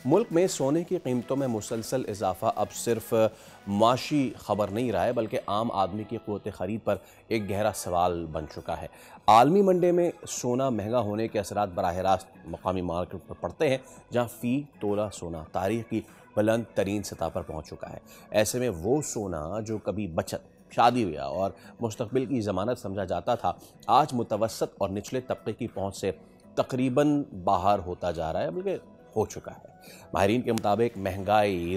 मुल्क में सोने की कीमतों में मुसलसल इजाफा अब सिर्फ माशी खबर नहीं रहा है, बल्कि आम आदमी की क़ुव्वत ख़रीद पर एक गहरा सवाल बन चुका है। आलमी मंडी में सोना महंगा होने के असरात बराह रास्त मकामी मार्केट पर पड़ते हैं, जहाँ फ़ी तोला सोना तारीख की बुलंद तरीन सतह पर पहुँच चुका है। ऐसे में वो सोना जो कभी बचत, शादी ब्याह और मुस्तकबिल की ज़मानत समझा जाता था, आज मुतवसत और निचले तबके की पहुँच से तकरीबन बाहर होता जा रहा है, बल्कि हो चुका है। माहिरीन के मुताबिक महंगाई,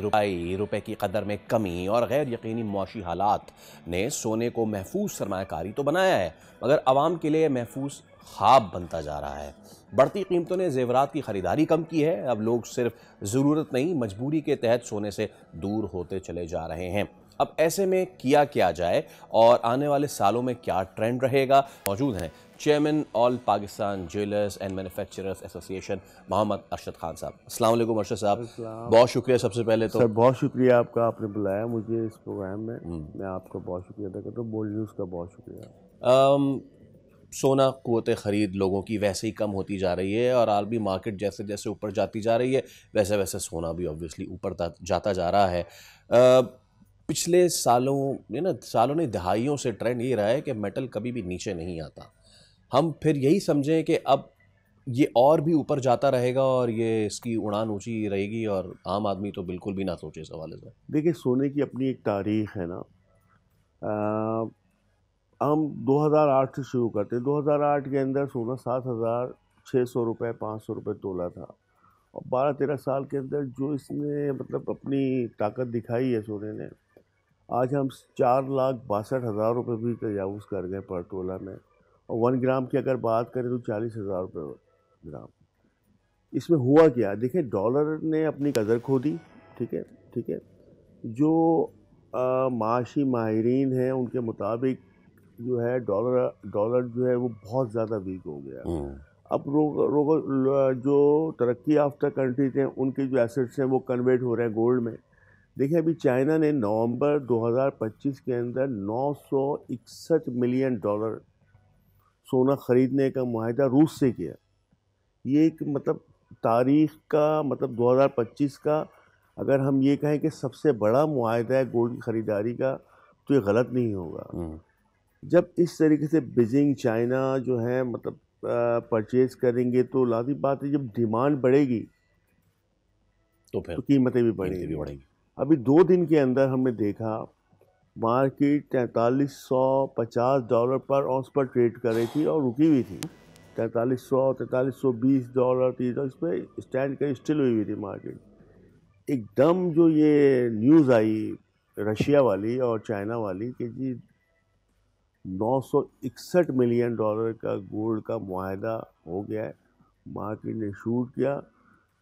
रुपए की कदर में कमी और गैर यकीनी मुआशी हालात ने सोने को महफूज सरमायाकारी तो बनाया है, मगर आवाम के लिए महफूज ख्वाब बनता जा रहा है। बढ़ती कीमतों ने जेवरात की खरीदारी कम की है। अब लोग सिर्फ ज़रूरत नहीं, मजबूरी के तहत सोने से दूर होते चले जा रहे हैं। अब ऐसे में किया जाए और आने वाले सालों में क्या ट्रेंड रहेगा। मौजूद हैं chairman all Pakistan jewellers and manufacturers association Mohammad Arshad Khan साहब। अस्सलाम वालेकुम अरशद साहब, बहुत शुक्रिया सबसे पहले तो। सर बहुत शुक्रिया आपका, आपने बुलाया मुझे इस प्रोग्राम में। मैं आपका बहुत शुक्रिया अदा करता हूँ। बोल्ड न्यूज़ का बहुत शुक्रिया। सोना क़ुव्वत ख़रीद लोगों की वैसे ही कम होती जा रही है और आलमी मार्केट जैसे जैसे ऊपर जाती जा रही है, वैसे वैसे सोना भी ऑब्वियसली ऊपर जाता जा रहा है। पिछले सालों ने दहाइयों से ट्रेंड ये रहा है कि मेटल कभी भी नीचे नहीं आता। हम फिर यही समझें कि अब ये और भी ऊपर जाता रहेगा और ये इसकी उड़ान ऊंची रहेगी और आम आदमी तो बिल्कुल भी ना सोचे इस हवाले से। देखिए, सोने की अपनी एक तारीख है ना। अ, हम 2008 से शुरू करते हैं। 2008 के अंदर सोना 7,600 रुपये, 500 रुपये तोला था। और 12-13 साल के अंदर जो इसने मतलब अपनी ताकत दिखाई है सोने ने, आज हम 4,62,000 रुपये भी तजावुज़ कर गए पर तोला में। और 1 ग्राम की अगर बात करें तो 40,000 रुपये ग्राम। इसमें हुआ क्या? देखिए, डॉलर ने अपनी कदर खो दी। ठीक है, ठीक है। जो माशी माहिरीन हैं उनके मुताबिक जो है डॉलर डॉलर जो है वो बहुत ज़्यादा वीक हो गया। अब जो तरक्की याफ्ता कंट्रीज हैं उनके जो एसेट्स हैं वो कन्वर्ट हो रहे हैं गोल्ड में। देखिए, अभी चाइना ने नवंबर 2025 के अंदर 961 मिलियन डॉलर सोना ख़रीदने का मुआहिदा रूस से किया। ये एक मतलब तारीख़ का मतलब 2025 का अगर हम ये कहें कि सबसे बड़ा मुआहिदा है गोल्ड की ख़रीदारी का, तो ये गलत नहीं होगा। जब इस तरीके से बीजिंग, चाइना जो है मतलब परचेज़ करेंगे, तो लाज़िम बात है जब डिमांड बढ़ेगी तो फिर तो कीमतें भी कीमतें भी बढ़ेंगी। बढ़ेंगी। अभी 2 दिन के अंदर हमने देखा मार्केट 4350 डॉलर पर औंस पर ट्रेड कर रही थी और रुकी हुई थी। 4300, 4320 डॉलर, 30 इस पर स्टैंड कर स्टिल हुई हुई थी मार्केट। एकदम जो ये न्यूज़ आई रशिया वाली और चाइना वाली कि जी 961 मिलियन डॉलर का गोल्ड का मुआहिदा हो गया है, मार्केट ने शूट किया।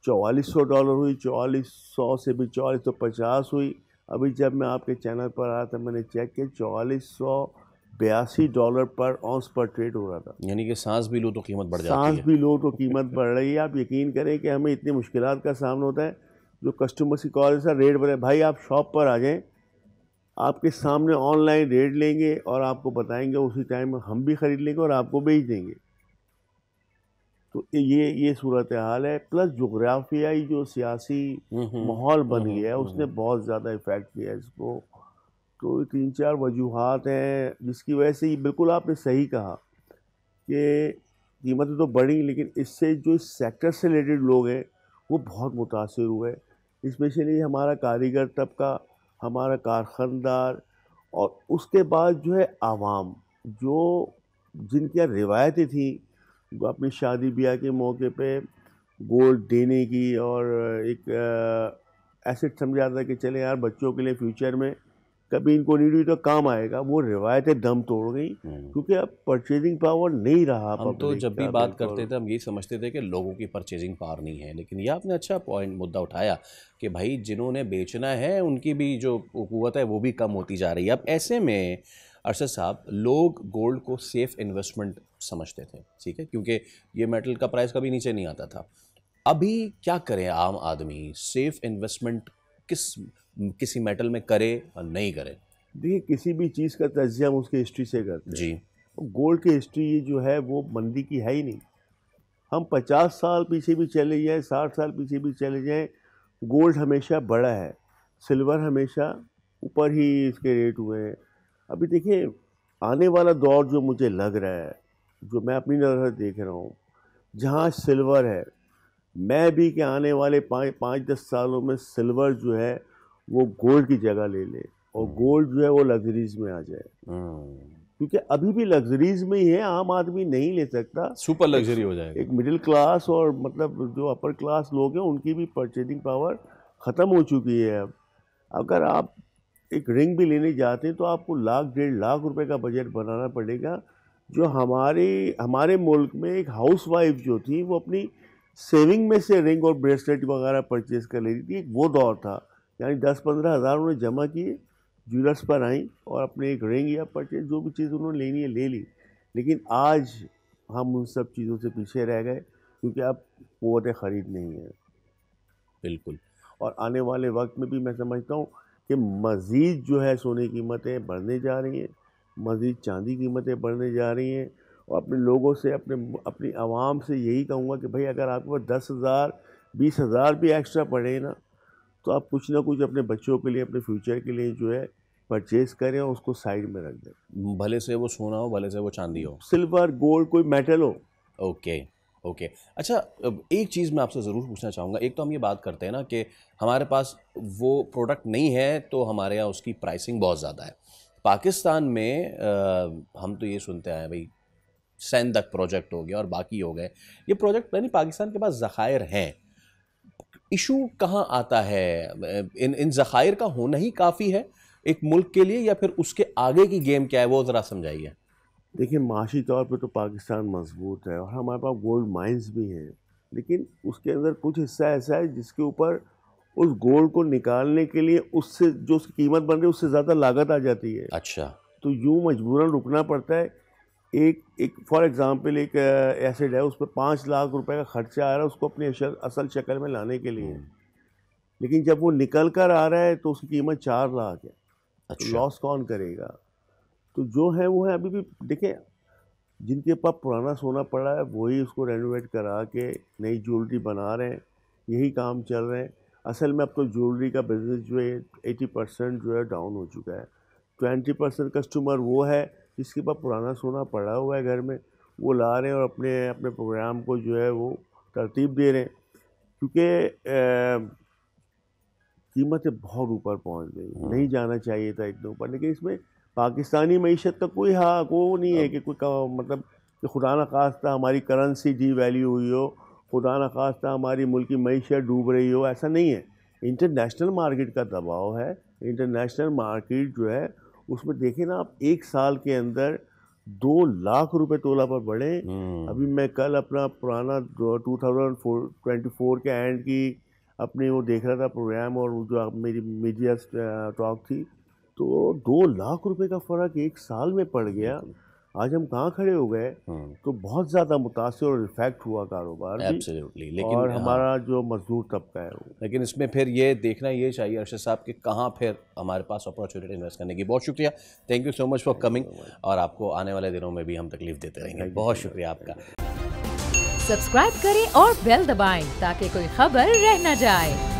4400 डॉलर हुई, 4400 से भी 4450 हुई। अभी जब मैं आपके चैनल पर आया था मैंने चेक किया, 4482 डॉलर पर औंस पर ट्रेड हो रहा था। यानी कि सांस भी लो तो कीमत बढ़ जाती सांस है। भी लो तो कीमत बढ़ रही है। आप यकीन करें कि हमें इतनी मुश्किलात का सामना होता है। जो कस्टमर्स की कॉल से रेट बोले, भाई आप शॉप पर आ जाएं, आपके सामने ऑनलाइन रेट लेंगे और आपको बताएंगे, उसी टाइम हम भी ख़रीद लेंगे और आपको बेच देंगे। तो ये सूरत हाल है। प्लस जोग्राफियाई जो सियासी माहौल बन गया है उसने बहुत ज़्यादा इफ़ेक्ट किया है इसको। तो 3-4 वजूहात हैं जिसकी वजह से ये बिल्कुल आपने सही कहा कि कीमतें तो बढ़ी, लेकिन इससे जो इस सेक्टर से रिलेटेड लोग हैं वो बहुत मुतासिर हुए। स्पेशली हमारा कारीगर तबका, हमारा कारखानदार, और उसके बाद जो है आवाम, जो जिनकी रिवायतें थी अपनी शादी ब्याह के मौके पे गोल्ड देने की और एक एसेट समझा था कि चले यार बच्चों के लिए फ्यूचर में कभी इनको नीड हुई तो काम आएगा, वो रिवायतें दम तोड़ गई क्योंकि अब परचेजिंग पावर नहीं रहा हम तो पब्लिक जब भी का। बात करते बिल्कुल थे हम यही समझते थे कि लोगों की परचेजिंग पावर नहीं है, लेकिन ये आपने अच्छा पॉइंट मुद्दा उठाया कि भाई जिन्होंने बेचना है उनकी भी जो कुव्वत है वो भी कम होती जा रही है। अब ऐसे में अरशद साहब, लोग गोल्ड को सेफ इन्वेस्टमेंट समझते थे, ठीक है, क्योंकि ये मेटल का प्राइस कभी नीचे नहीं आता था। अभी क्या करें आम आदमी, सेफ इन्वेस्टमेंट किसी मेटल में करे और नहीं करे? देखिए, किसी भी चीज़ का तजिया हम उसकी हिस्ट्री से करते हैं। जी। गोल्ड की हिस्ट्री जो है वो मंदी की है ही नहीं। हम 50 साल पीछे भी चले जाएं, 60 साल पीछे भी चले जाएं, गोल्ड हमेशा बढ़ा है, सिल्वर हमेशा ऊपर ही इसके रेट हुए हैं। अभी देखिए आने वाला दौर जो मुझे लग रहा है, जो मैं अपनी नज़र से देख रहा हूँ, जहाँ सिल्वर है, मैं भी कि आने वाले 5-10 सालों में सिल्वर जो है वो गोल्ड की जगह ले ले और गोल्ड जो है वो लग्जरीज में आ जाए, क्योंकि अभी भी लग्जरीज में ही है, आम आदमी नहीं ले सकता। सुपर लग्जरी हो जाएगा। एक मिडिल क्लास और मतलब जो अपर क्लास लोग हैं उनकी भी परचेजिंग पावर ख़त्म हो चुकी है। अब अगर आप एक रिंग भी लेने जाते हैं तो आपको 1-1.5 लाख रुपए का बजट बनाना पड़ेगा। जो हमारे मुल्क में एक हाउस वाइफ जो थी वो अपनी सेविंग में से रिंग और ब्रेसलेट वगैरह परचेज कर लेती थी, एक वो दौर था, यानी 10-15 हज़ार उन्होंने जमा किए, ज्वेलर्स पर आई और अपने एक रिंग या परचेज जो भी चीज़ उन्होंने लेनी है ले ली। लेकिन आज हम उन सब चीज़ों से पीछे रह गए, क्योंकि अब क़ुव्वत ख़रीद नहीं है। बिल्कुल। और आने वाले वक्त में भी मैं समझता हूँ कि मज़ीद जो है सोने की कीमतें बढ़ने जा रही हैं, मज़ीद चांदी की कीमतें बढ़ने जा रही हैं। और अपने लोगों से, अपनी आवाम से यही कहूँगा कि भाई अगर आपके पास 10,000 20,000 भी एक्स्ट्रा पड़े ना, तो आप कुछ ना कुछ अपने बच्चों के लिए, अपने फ्यूचर के लिए जो है परचेज़ करें और उसको साइड में रख दें। भले से वो सोना हो, भले से वो चांदी हो, सिल्वर, गोल्ड, कोई मेटल हो। Okay okay. अच्छा, अब एक चीज़ मैं आपसे ज़रूर पूछना चाहूँगा। एक तो हम ये बात करते हैं ना कि हमारे पास वो प्रोडक्ट नहीं है तो हमारे यहाँ उसकी प्राइसिंग बहुत ज़्यादा है। पाकिस्तान में हम तो ये सुनते आए भाई सैंदक प्रोजेक्ट हो गया और बाकी हो गए, ये प्रोजेक्ट यानी पाकिस्तान के पास ज़खायर हैं। इशू कहाँ आता है? इन ज़खायर का होना ही काफ़ी है एक मुल्क के लिए, या फिर उसके आगे की गेम क्या है, वो ज़रा समझाइए। देखिए माशी तौर पे तो पाकिस्तान मजबूत है और हमारे पास गोल्ड माइंस भी हैं, लेकिन उसके अंदर कुछ हिस्सा ऐसा है जिसके ऊपर उस गोल्ड को निकालने के लिए उससे जो उसकी कीमत बन रही है उससे ज़्यादा लागत आ जाती है। अच्छा। तो यूँ मजबूरन रुकना पड़ता है। एक फॉर एग्ज़ाम्पल एक एसेट है, उस पर 5 लाख रुपए का खर्चा आ रहा है उसको अपनी असल शक्ल में लाने के लिए, लेकिन जब वो निकल कर आ रहा है तो उसकी कीमत 4 लाख है। अच्छा। तो लॉस कौन करेगा? तो जो है वो है। अभी भी देखिए जिनके पास पुराना सोना पड़ा है वही उसको रेनोवेट करा के नई ज्वेलरी बना रहे हैं, यही काम चल रहे हैं। असल में अब तो ज्वेलरी का बिज़नेस जो है 80% जो है डाउन हो चुका है। 20% कस्टमर वो है जिसके पास पुराना सोना पड़ा हुआ है घर में, वो ला रहे हैं और अपने अपने प्रोग्राम को जो है वो तरतीब दे रहे हैं, क्योंकि कीमतें बहुत ऊपर पहुंच गई। नहीं जाना चाहिए था इतने ऊपर, लेकिन इसमें पाकिस्तानी मईशत का कोई वो नहीं है कि मतलब कि खुदा न खास्ता हमारी करेंसी डी वैल्यू हुई हो, खुदा न खास्ता हमारी मुल्क की मईशत डूब रही हो, ऐसा नहीं है। इंटरनेशनल मार्केट का दबाव है। इंटरनेशनल मार्केट जो है उसमें देखें ना आप, एक साल के अंदर 2 लाख रुपए तोला पर बढ़े। अभी मैं कल अपना पुराना 2024 के एंड की अपनी वो देख रहा था प्रोग्राम, और वो जो मेरी मीडिया टॉक थी, तो 2 लाख रुपए का फ़र्क एक साल में पड़ गया। आज हम कहाँ खड़े हो गए? तो बहुत ज़्यादा मुतासिर और इफेक्ट हुआ कारोबार भी। एब्सोल्युटली। लेकिन और हमारा जो मजदूर तबका है वो, लेकिन इसमें फिर ये देखना ये चाहिए अरशद साहब कि कहाँ फिर हमारे पास अपॉर्चुनिटी इन्वेस्ट करने की। बहुत शुक्रिया, thank you so much for coming, और आपको आने वाले दिनों में भी हम तकलीफ देते रहेंगे। बहुत शुक्रिया आपका। सब्सक्राइब करें और बेल दबाएं ताकि कोई खबर रह न जाए।